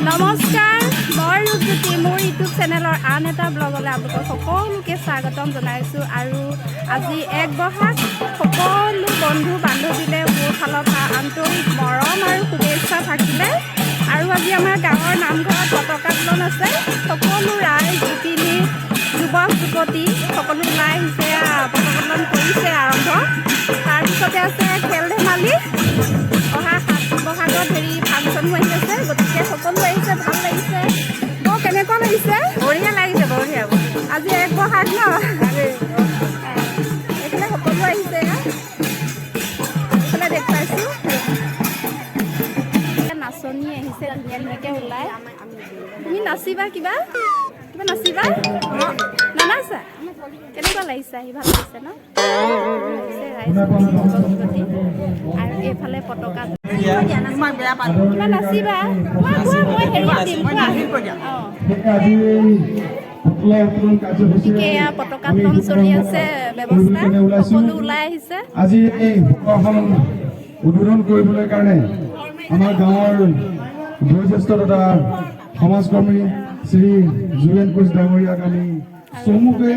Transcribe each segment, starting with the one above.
নমস্কাৰ, মই ৰূপজ্যোতি। মোৰ ইউটিউব চেনেলৰ আন এটা ব্লগলৈ আপোনালোকক সকলোকে স্বাগতম জনাইছোঁ। আৰু আজি ১ বহাগ সকলো বন্ধু বান্ধৱীলৈ মোৰ ফালৰ পৰা আন্তৰিক মৰম আৰু শুভেচ্ছা থাকিলে। আৰু আজি আমাৰ গাঁৱৰ নামঘৰত পতাকা উত্তোলন আছে। সকলো ৰাইজ গোপিনী যুৱক যুৱতী সকলো ওলাই আহিছে, পতাকা উত্তোলন কৰিছে আৰম্ভ। তাৰপিছতে আছে খেল ধেমালি। অহা ৭ বহাগত ফাংচনো আহি আছে, গতিকে সকলো আহিছে, ভাল লাগিছে। বৰ কেনেকুৱা লাগিছে? বঢ়িয়া লাগিছে, বঢ়িয়া। আজি ১ বহাগ ন, এইফালে সকলো আহিছে, এইফালে দেখুৱাইছোঁ। নাচনি আহিছে ধুনীয়া ধুনীয়াকৈ ওলাই। তুমি নাচিবা, কিবা কিবা নাচিবা? নানাচা? কেনেকুৱা লাগিছে? আহি ভাল লাগিছে ন? আৰু এইফালে পতাকা কিবা নাচিবা? গতিকে এয়া পতাকা উত্তোলন চলি আছে ব্যৱস্থা, সকলো ওলাই আহিছে। আজি এই উদ্বোধন কৰিবলৈ কাৰণে আমাৰ গাঁৱৰ বয়োজ্যেষ্ঠ তথা সমাজকৰ্মী শ্ৰী জুৱেন কোচ ডাঙৰীয়াক আমি চমুকে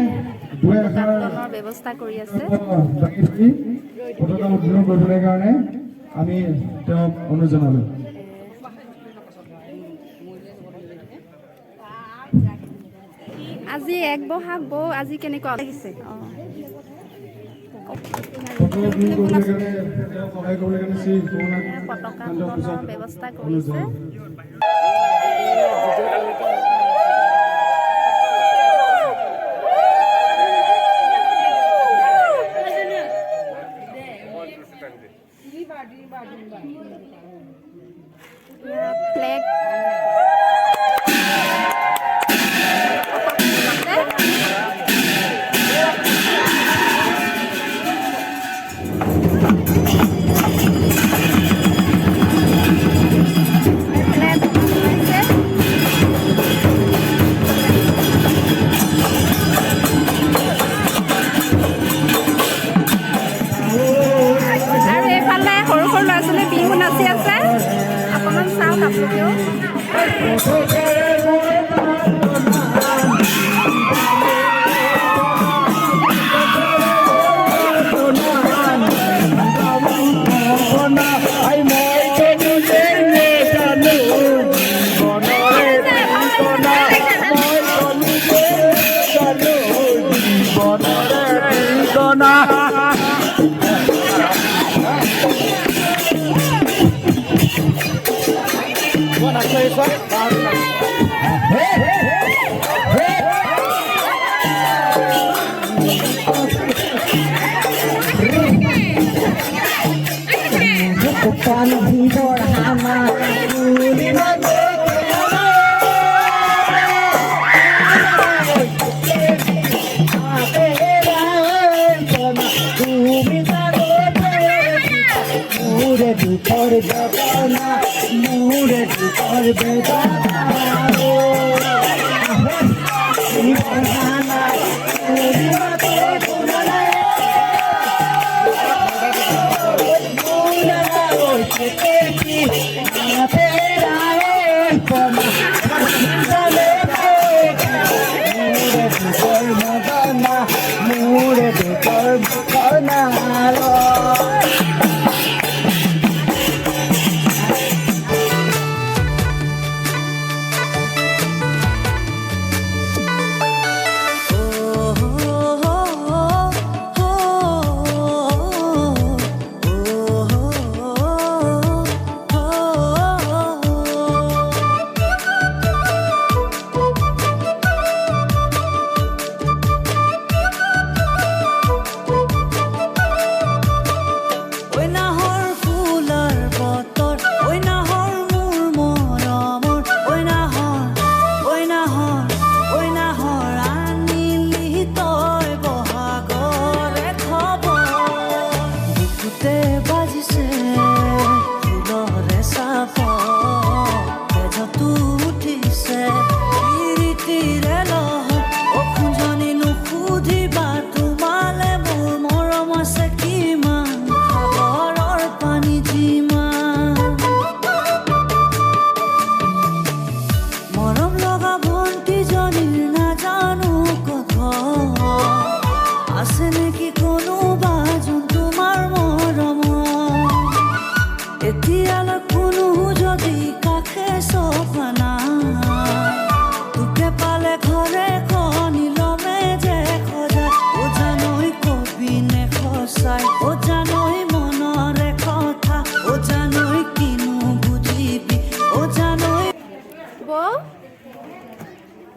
ব্যৱস্থা কৰি আছে। পতাকা উদ্বোধন কৰিবলৈ কাৰণে আমি তেওঁক অনুৰোধ জনালোঁ। আজি ১ বহাগ বৌ, আজি কেনেকুৱা লাগিছে? পতাকা উত্তোলনৰ ব্যৱস্থা কৰিছে। ফ্লেগ বিহু নাচি আছে, অকণমান চাওক আপোনালোকেও।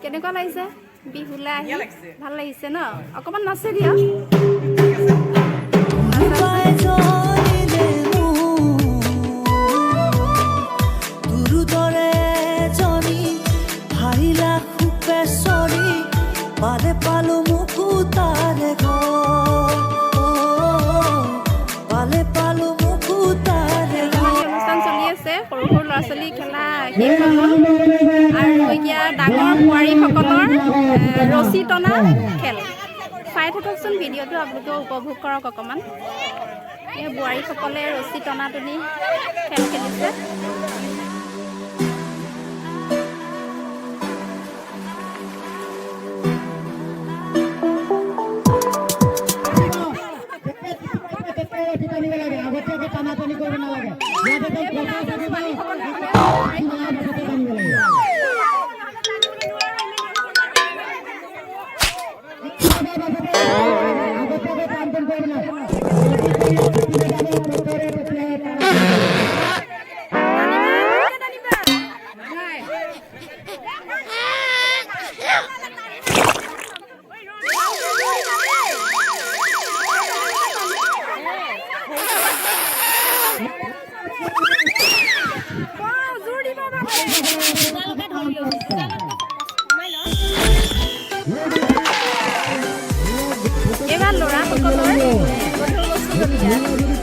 কেনেকুৱা লাগিছে বিহুলে আহি ভাল লাগিছে ন অকমান নাচে দিয়া পালো মুকুতারে পালে পালো মুকুতারে অনুষ্ঠান চলি আছে সৰু সৰু ল'ৰা ছোৱালী খেলা শেষ হৈ গ'ল আৰু এতিয়া ডাঙৰ বোৱাৰীসকলৰ ৰছী টনা খেল চাই থাককচোন ভিডিঅ'টো আপোনালোকে উপভোগ কৰক অকণমান এই বোৱাৰীসকলে ৰছী টনা টনি খেল খেলিছে এইবাৰ ল'ৰাসকলৰ গধুৰ বস্তু